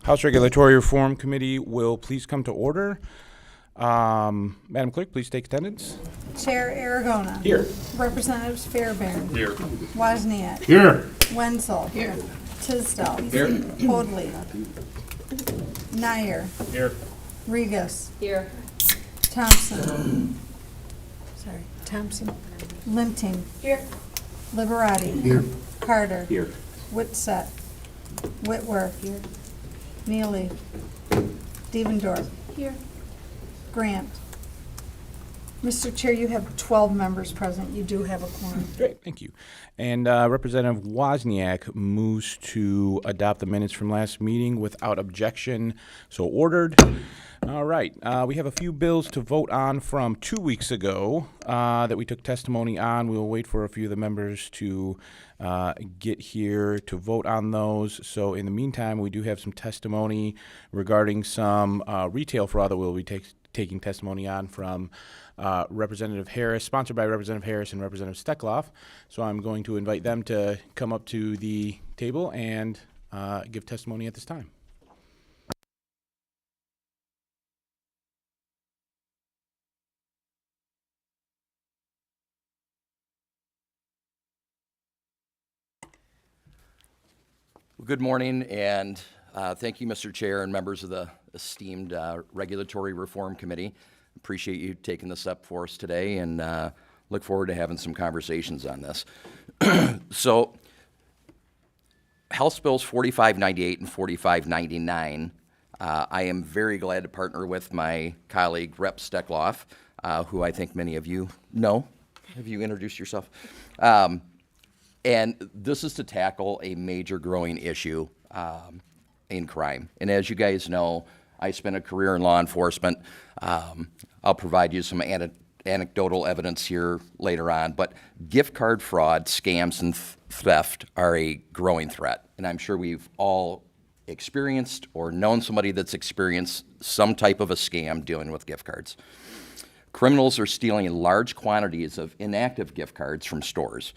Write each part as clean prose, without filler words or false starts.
House Regulatory Reform Committee will please come to order. Madam Clerk, please take attendance. Chair Aragona. Here. Representatives Fairbairn. Here. Wozniak. Here. Wenzel. Here. Tisdall. Here. Hoadley. Nyer. Here. Regas. Here. Thompson. Thompson. Linting. Here. Liberati. Here. Carter. Here. Whitsett. Whitworth. Here. Neely. Devendorf. Here. Grant. Mr. Chair, you have 12 members present. You do have a quorum. Great, thank you. And Representative Wozniak moves to adopt the minutes from last meeting without objection. So ordered. All right, we have a few bills to vote on from 2 weeks ago that we took testimony on. We'll wait for a few of the members to get here to vote on those. So in the meantime, we do have some testimony regarding some retail fraud that we'll be taking testimony on from Representative Harris, sponsored by Representative Harris and Representative Steckloff. So I'm going to invite them to come up to the table and give testimony at this time. Good morning, and thank you, Mr. Chair and members of the esteemed Regulatory Reform Committee. Appreciate you taking this up for us today, and look forward to having some conversations on this. So, House Bills 4598 and 4599, I am very glad to partner with my colleague, Rep. Steckloff, who I think many of you know. Have you introduced yourself? And this is to tackle a major growing issue in crime. And as you guys know, I spent a career in law enforcement. I'll provide you some anecdotal evidence here later on, but gift card fraud, scams, and theft are a growing threat. And I'm sure we've all experienced or known somebody that's experienced some type of a scam dealing with gift cards. Criminals are stealing large quantities of inactive gift cards from stores,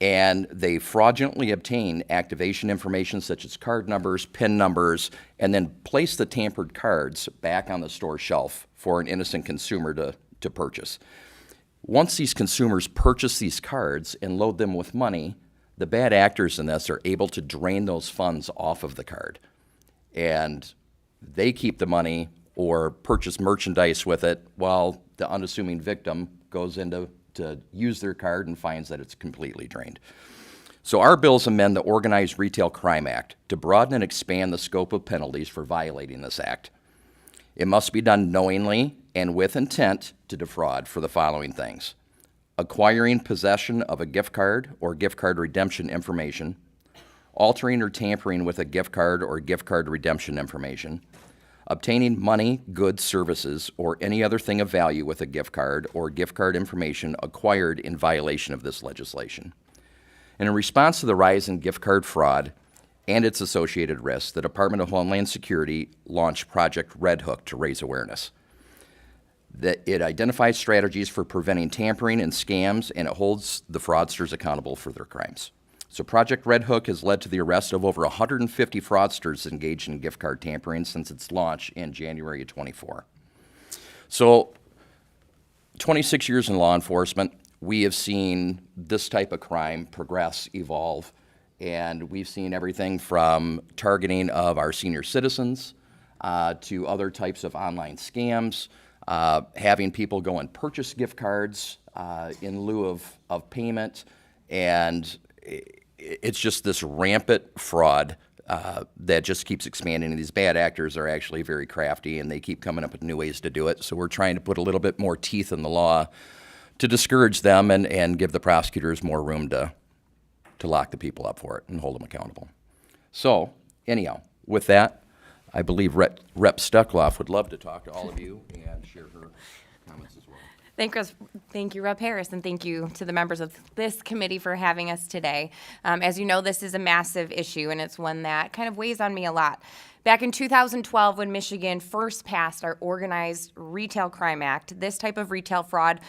and they fraudulently obtain activation information such as card numbers, PIN numbers, and then place the tampered cards back on the store shelf for an innocent consumer to purchase. Once these consumers purchase these cards and load them with money, the bad actors in this are able to drain those funds off of the card. And they keep the money or purchase merchandise with it while the unassuming victim goes into to use their card and finds that it's completely drained. So our bills amend the Organized Retail Crime Act to broaden and expand the scope of penalties for violating this act. It must be done knowingly and with intent to defraud for the following things: acquiring possession of a gift card or gift card redemption information, altering or tampering with a gift card or gift card redemption information, obtaining money, goods, services, or any other thing of value with a gift card or gift card information acquired in violation of this legislation. And in response to the rise in gift card fraud and its associated risks, the Department of Homeland Security launched Project Red Hook to raise awareness. It identifies strategies for preventing tampering and scams, and it holds the fraudsters accountable for their crimes. So Project Red Hook has led to the arrest of over 150 fraudsters engaged in gift card tampering since its launch in January of 24. So 26 years in law enforcement, we have seen this type of crime progress, evolve, and we've seen everything from targeting of our senior citizens to other types of online scams, having people go and purchase gift cards in lieu of payment, and it's just this rampant fraud that just keeps expanding. And these bad actors are actually very crafty, and they keep coming up with new ways to do it. So we're trying to put a little bit more teeth in the law to discourage them and give the prosecutors more room to lock the people up for it and hold them accountable. So anyhow, with that, I believe Rep. Steckloff would love to talk to all of you and share her comments as well. Thank you, Rep. Harris, and thank you to the members of this committee for having us today. As you know, this is a massive issue, and it's one that kind of weighs on me a lot. Back in 2012, when Michigan first passed our Organized Retail Crime Act, this type of retail fraud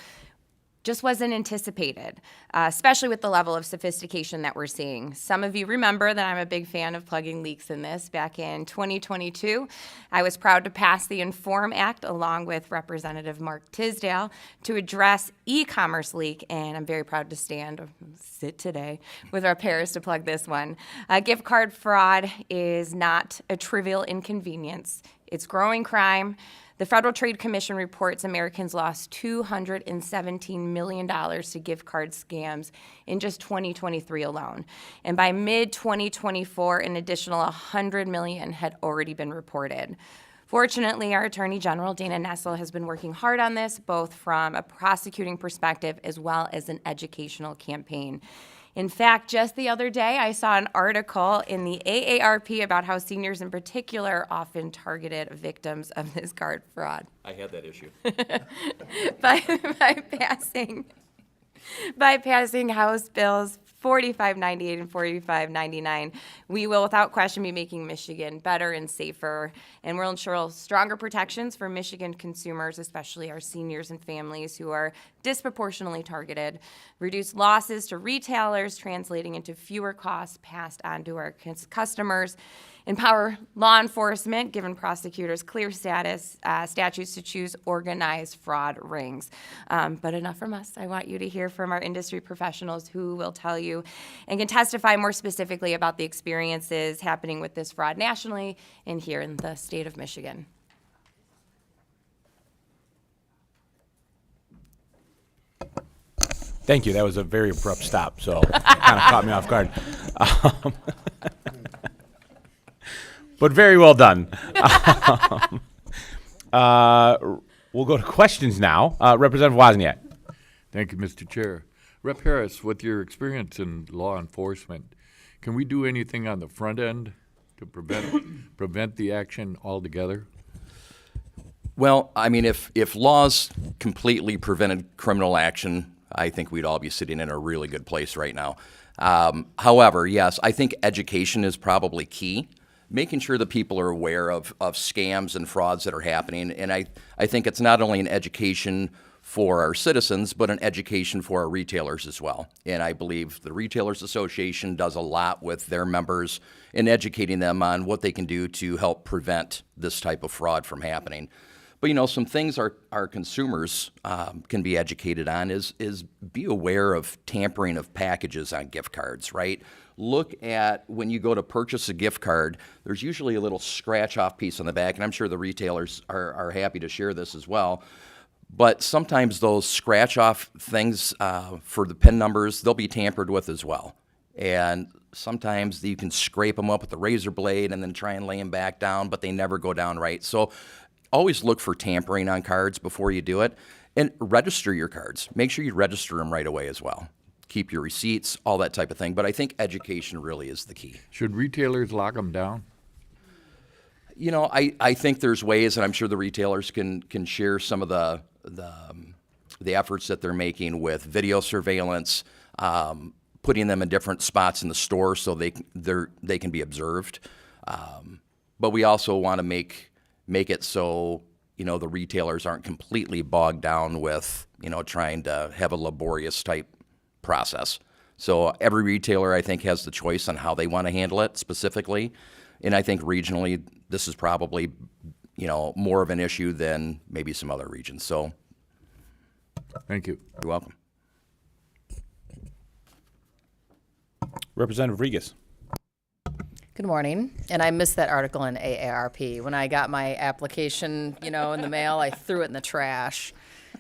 just wasn't anticipated, especially with the level of sophistication that we're seeing. Some of you remember that I'm a big fan of plugging leaks in this. Back in 2022, I was proud to pass the Inform Act along with Representative Mark Tisdale to address e-commerce leak, and I'm very proud to sit today with Rep. Harris to plug this one. Gift card fraud is not a trivial inconvenience. It's growing crime. The Federal Trade Commission reports Americans lost $217 million to gift card scams in just 2023 alone. And by mid-2024, an additional $100 million had already been reported. Fortunately, our Attorney General, Dana Nessel, has been working hard on this, both from a prosecuting perspective as well as an educational campaign. In fact, just the other day, I saw an article in the AARP about how seniors in particular are often targeted victims of this card fraud. I had that issue. By passing House Bills 4598 and 4599, we will without question be making Michigan better and safer, and we'll ensure stronger protections for Michigan consumers, especially our seniors and families who are disproportionately targeted, reduce losses to retailers, translating into fewer costs passed on to our customers, empower law enforcement, given prosecutors clear statutes to choose organized fraud rings. But enough from us. I want you to hear from our industry professionals who will tell you and can testify more specifically about the experiences happening with this fraud nationally and here in the state of Michigan. Thank you. That was a very abrupt stop, so kind of caught me off guard. But very well done. We'll go to questions now. Representative Wozniak. Thank you, Mr. Chair. Rep. Harris, with your experience in law enforcement, can we do anything on the front end to prevent the action altogether? Well, I mean, if laws completely prevented criminal action, I think we'd all be sitting in a really good place right now. However, yes, I think education is probably key. Making sure that people are aware of scams and frauds that are happening. And I think it's not only an education for our citizens, but an education for our retailers as well. And I believe the Retailers Association does a lot with their members in educating them on what they can do to help prevent this type of fraud from happening. But, you know, some things our consumers can be educated on is be aware of tampering of packages on gift cards, right? Look at when you go to purchase a gift card, there's usually a little scratch-off piece on the back, and I'm sure the retailers are happy to share this as well. But sometimes those scratch-off things for the PIN numbers, they'll be tampered with as well. And sometimes you can scrape them up with a razor blade and then try and lay them back down, but they never go down right. So always look for tampering on cards before you do it. And register your cards. Make sure you register them right away as well. Keep your receipts, all that type of thing. But I think education really is the key. Should retailers lock them down? You know, I think there's ways, and I'm sure the retailers can share some of the efforts that they're making with video surveillance, putting them in different spots in the store so they can be observed. But we also want to make it so, you know, the retailers aren't completely bogged down with, you know, trying to have a laborious type process. So every retailer, I think, has the choice on how they want to handle it specifically. And I think regionally, this is probably, you know, more of an issue than maybe some other regions. So Thank you. you're welcome. Representative Regas. Good morning. And I missed that article in AARP. When I got my application, you know, in the mail, I threw it in the trash.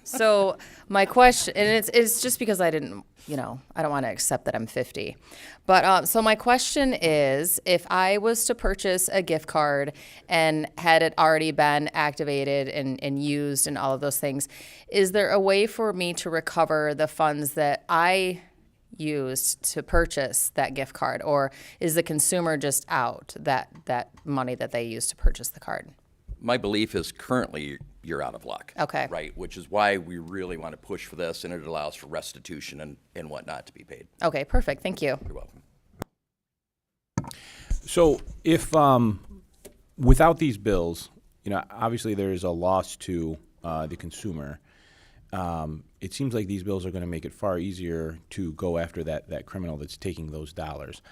So my question, and it's just because I didn't, you know, I don't want to accept that I'm 50. But so my question is, if I was to purchase a gift card and had it already been activated and used and all of those things, is there a way for me to recover the funds that I used to purchase that gift card, or is the consumer just out that money that they used to purchase the card? My belief is currently you're out of luck. Okay. Right, which is why we really want to push for this, and it allows for restitution and whatnot to be paid. Okay, perfect. Thank you. You're welcome. So if, without these bills, you know, obviously there is a loss to the consumer. it seems like these bills are going to make it far easier to go after that criminal that's taking those dollars.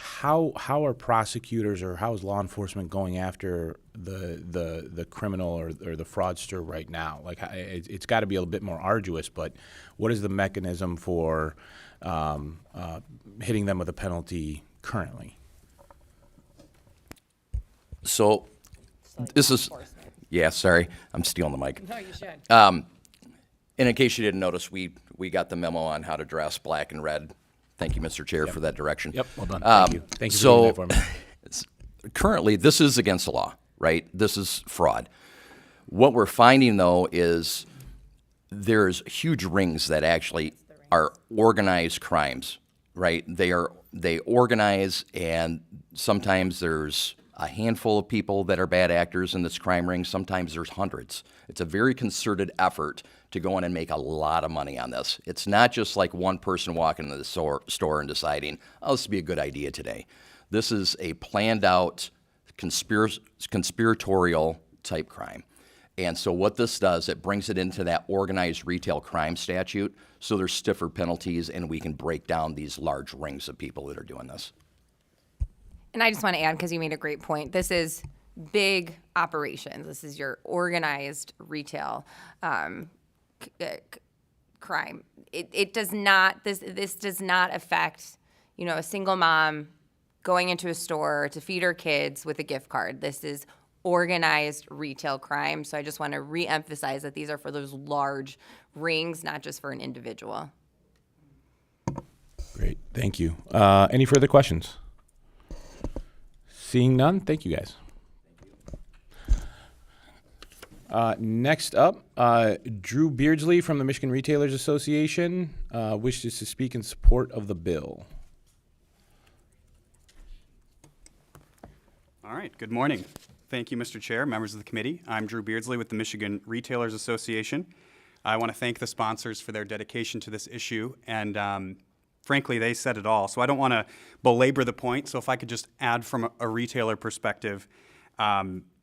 How are prosecutors or how is law enforcement going after the criminal or the fraudster right now? Like, it's got to be a bit more arduous, but what is the mechanism for hitting them with a penalty currently? So this is, yeah, sorry, I'm stealing the mic. No, you should. And in case you didn't notice, we got the memo on how to dress black and red. Thank you, Mr. Chair, for that direction. Yep, well done. Thank you. Thank you for So doing that for me. currently, this is against the law, right? This is fraud. What we're finding, though, is there's huge rings that actually are organized crimes, right? They organize, and sometimes there's a handful of people that are bad actors in this crime ring. Sometimes there's hundreds. It's a very concerted effort to go in and make a lot of money on this. It's not just like one person walking into the store and deciding, oh, this would be a good idea today. This is a planned out conspiratorial type crime. And so what this does, it brings it into that organized retail crime statute, so there's stiffer penalties, and we can break down these large rings of people that are doing this. And I just want to add, because you made a great point, this is big operations. This is your organized retail crime. It does not, this does not affect, a single mom going into a store to feed her kids with a gift card. This is organized retail crime. So I just want to reemphasize that these are for those large rings, not just for an individual. Great, thank you. Any further questions? Seeing none, thank you guys. Next up, Drew Beardsley from the Michigan Retailers Association wishes to speak in support of the bill. All right, good morning. Thank you, Mr. Chair, members of the committee. I'm Drew Beardsley with the Michigan Retailers Association. I want to thank the sponsors for their dedication to this issue, and frankly, they said it all. So I don't want to belabor the point, so if I could just add from a retailer perspective,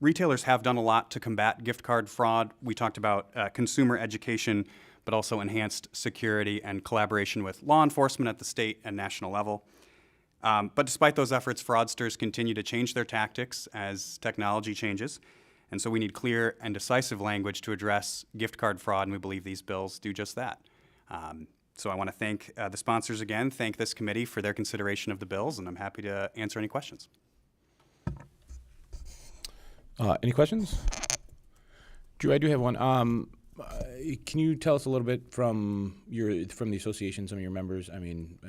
retailers have done a lot to combat gift card fraud. We talked about consumer education, but also enhanced security and collaboration with law enforcement at the state and national level. But despite those efforts, fraudsters continue to change their tactics as technology changes. And so we need clear and decisive language to address gift card fraud, and we believe these bills do just that. So I want to thank the sponsors again, thank this committee for their consideration of the bills, and I'm happy to answer any questions. Any questions? Drew, I do have one. Can you tell us a little bit from the association, some of your members? I mean,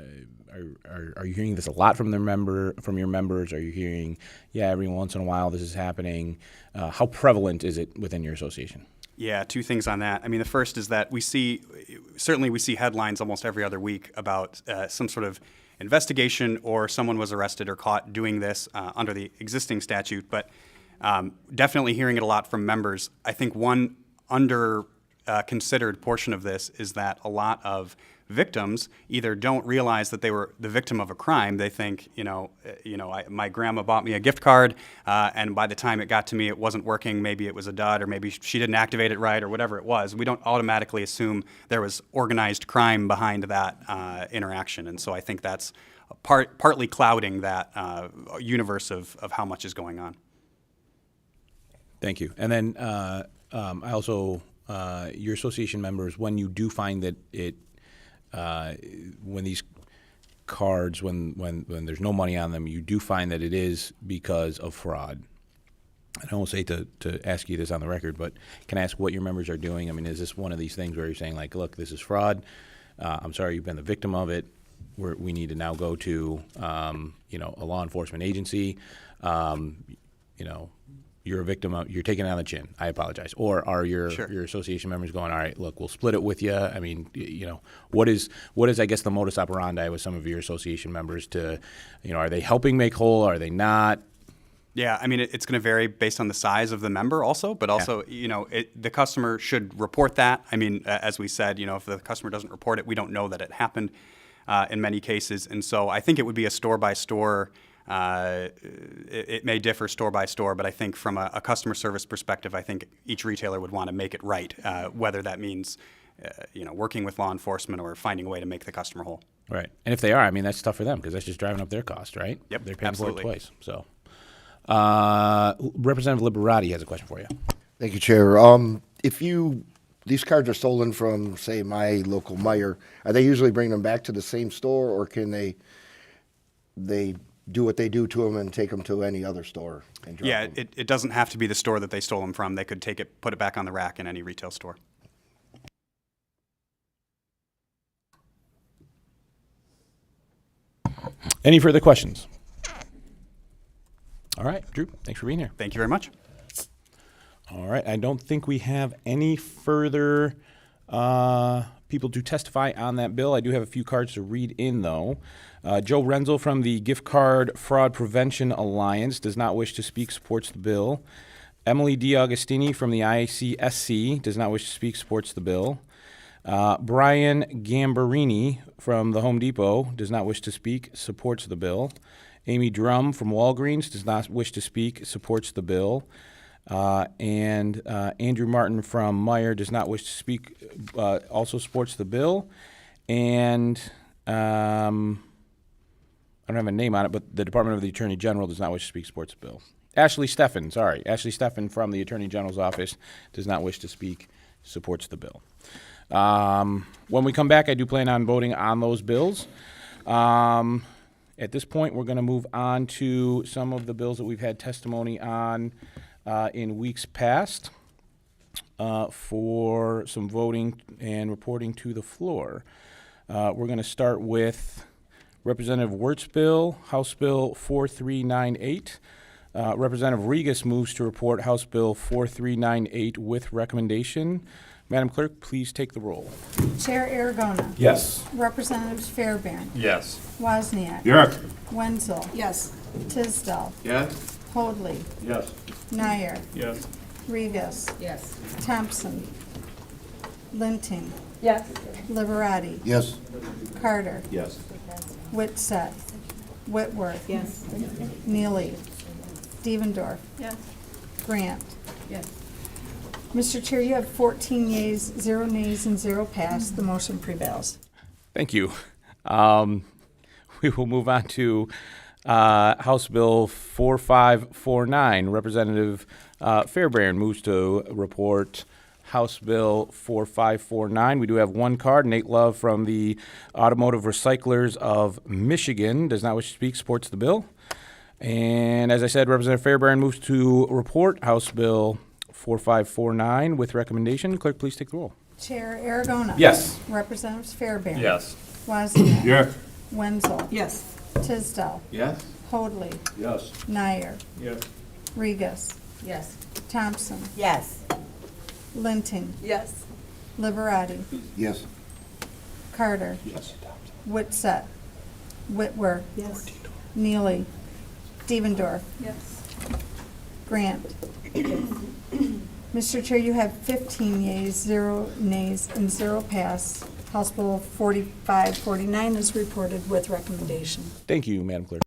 are you hearing this a lot from your members? Are you hearing, yeah, every once in a while this is happening? How prevalent is it within your association? Yeah, two things on that. I mean, the first is that we see headlines almost every other week about some sort of investigation or someone was arrested or caught doing this under the existing statute, but definitely hearing it a lot from members. I think one considered portion of this is that a lot of victims either don't realize that they were the victim of a crime. They think, my grandma bought me a gift card, and by the time it got to me, it wasn't working. Maybe it was a dud, or maybe she didn't activate it right, or whatever it was. We don't automatically assume there was organized crime behind that interaction, and so I think that's partly clouding that universe of how much is going on. Thank you. And then I also, your association members, when you do find that when these cards, when there's no money on them, you do find that it is because of fraud. I don't say to ask you this on the record, but can I ask what your members are doing? I mean, is this one of these things where you're saying, like, look, this is fraud. I'm sorry you've been the victim of it. We need to now go to, a law enforcement agency. You're a victim of, you're taking it on the chin. I apologize. Or are your association members going, all right, look, we'll split it with you? I mean, what is, I guess, the modus operandi with some of your association members to, are they helping make whole? Are they not? Yeah, I mean, it's going to vary based on the size of the member also, but also, the customer should report that. I mean, as we said, if the customer doesn't report it, we don't know that it happened in many cases. And so I think it would be a store-by-store It may differ store by store, but I think from a customer service perspective, I think each retailer would want to make it right, whether that means working with law enforcement or finding a way to make the customer whole. Right. And if they are, I mean, that's tough for them because that's just driving up their cost, right? Yep, They're paying absolutely. for it twice. So, Representative Liberati has a question for you. Thank you, Chair. These cards are stolen from, say, my local Meijer, are they usually bring them back to the same store, or can they do what they do to them and take them to any other store and drop Yeah, them? it doesn't have to be the store that they stole them from. They could put it back on the rack in any retail store. Any further questions? All right, Drew, thanks for being here. Thank you very much. All right, I don't think we have any further people to testify on that bill. I do have a few cards to read in, though. Joe Renzel from the Gift Card Fraud Prevention Alliance does not wish to speak, supports the bill. Emily DiAugustini from the IACSC does not wish to speak, supports the bill. Brian Gambarini from the Home Depot does not wish to speak, supports the bill. Amy Drum from Walgreens does not wish to speak, supports the bill. And Andrew Martin from Meijer does not wish to speak, also supports the bill. And I don't have a name on it, but the Department of the Attorney General does not wish to speak, supports the bill. Ashley Steffen from the Attorney General's office does not wish to speak, supports the bill. When we come back, I do plan on voting on those bills. At this point, we're going to move on to some of the bills that we've had testimony on in weeks past for some voting and reporting to the floor. We're going to start with Representative Wortz bill, House Bill 4398. Representative Regas moves to report House Bill 4398 with recommendation. Madam Clerk, please take the roll. Chair Aragona. Yes. Representatives Fairbairn. Yes. Wozniak. Yes. Wenzel. Yes. Tisdall. Yes. Hoadley. Yes. Nyer. Yes. Regas. Yes. Thompson. Linting. Yes. Liberati. Yes. Carter. Yes. Whitsett. Whitworth. Yes. Neely. Devendorf. Yes. Grant. Yes. Mr. Chair, you have 14 yeas, 0 nays, and 0 pass. The motion prevails. Thank you. We will move on to House Bill 4549. Representative Fairbairn moves to report House Bill 4549. We do have one card. Nate Love from the Automotive Recyclers of Michigan does not wish to speak, supports the bill. And as I said, Representative Fairbairn moves to report House Bill 4549 with recommendation. Clerk, please take the roll. Chair Aragona. Yes. Representatives Fairbairn. Yes. Wozniak. Yes. Wenzel. Yes. Tisdall. Yes. Hoadley. Yes. Nyer. Yes. Regas. Yes. Thompson. Yes. Linting. Yes. Liberati. Yes. Carter. Yes. Whitsett. Whitworth. Yes. Neely. Devendorf. Yes. Grant. Mr. Chair, you have 15 yeas, 0 nays, and 0 pass. House Bill 4549 is reported with recommendation. Thank you, Madam Clerk.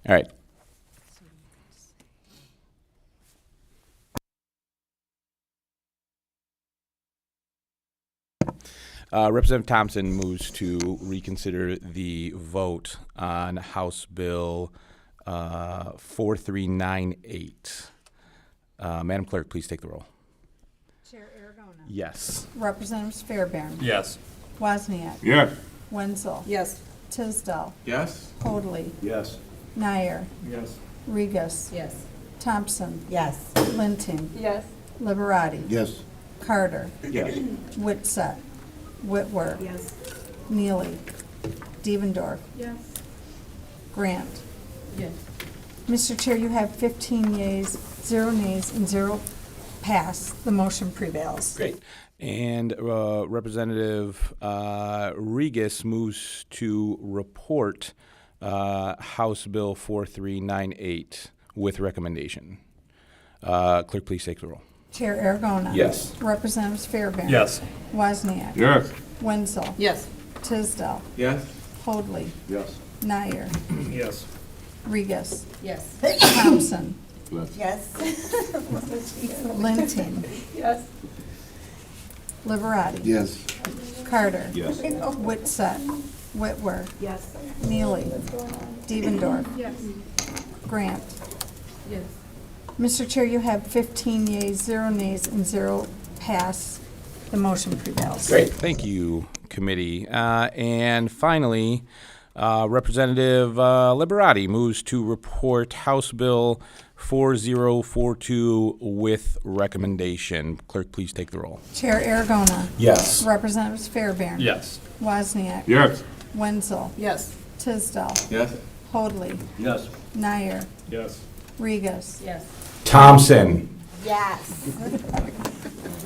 All right. Representative Thompson moves to reconsider the vote on House Bill 4398. Madam Clerk, please take the roll. Chair Aragona. Yes. Representatives Fairbairn. Yes. Wozniak. Yes. Wenzel. Yes. Tisdale. Yes. Hoadley. Yes. Nyer. Yes. Regis. Yes. Thompson. Yes. Linting. Yes. Liberati. Yes. Carter. Yes. Witsett. Whitwer. Yes. Neely. Devendorf. Yes. Grant. Yes. Mr. Chair, you have 15 yeas, 0 nays, and 0 pass. The motion prevails. Great. And Representative Regis moves to report House Bill 4398 with recommendation. Clerk, please take the roll. Chair Aragona. Yes. Representatives Fairbairn. Yes. Wozniak. Yes. Wenzel. Yes. Tisdale. Yes. Hoadley. Yes. Nyer. Yes. Regis. Yes. Thompson. Yes. Linting. Yes. Liberati. Yes. Carter. Yes. Witsett. Whitwer. Yes. Neely. Devendorf. Yes. Grant. Yes. Mr. Chair, you have 15 yeas, 0 nays, and 0 pass. The motion prevails. Great. Thank you, committee. And finally, Representative Liberati moves to report House Bill 4042 with recommendation. Clerk, please take the roll. Chair Aragona. Yes. Representatives Fairbairn. Yes. Wozniak. Yes. Wenzel. Yes. Tisdale. Yes. Hoadley. Yes. Nyer. Yes. Regis. Yes. Thompson. Yes.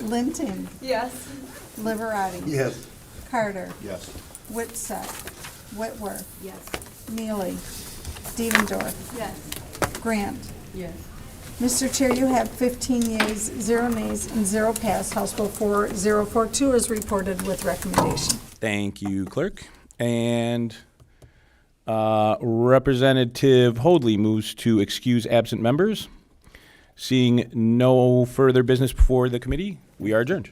Linting. Yes. Liberati. Yes. Carter. Yes. Witsett. Whitwer. Yes. Neely. Devendorf. Yes. Grant. Yes. Mr. Chair, you have 15 yeas, 0 nays, and 0 pass. House Bill 4042 is reported with recommendation. Thank you, Clerk. And Representative Hoadley moves to excuse absent members. Seeing no further business before the committee, we are adjourned.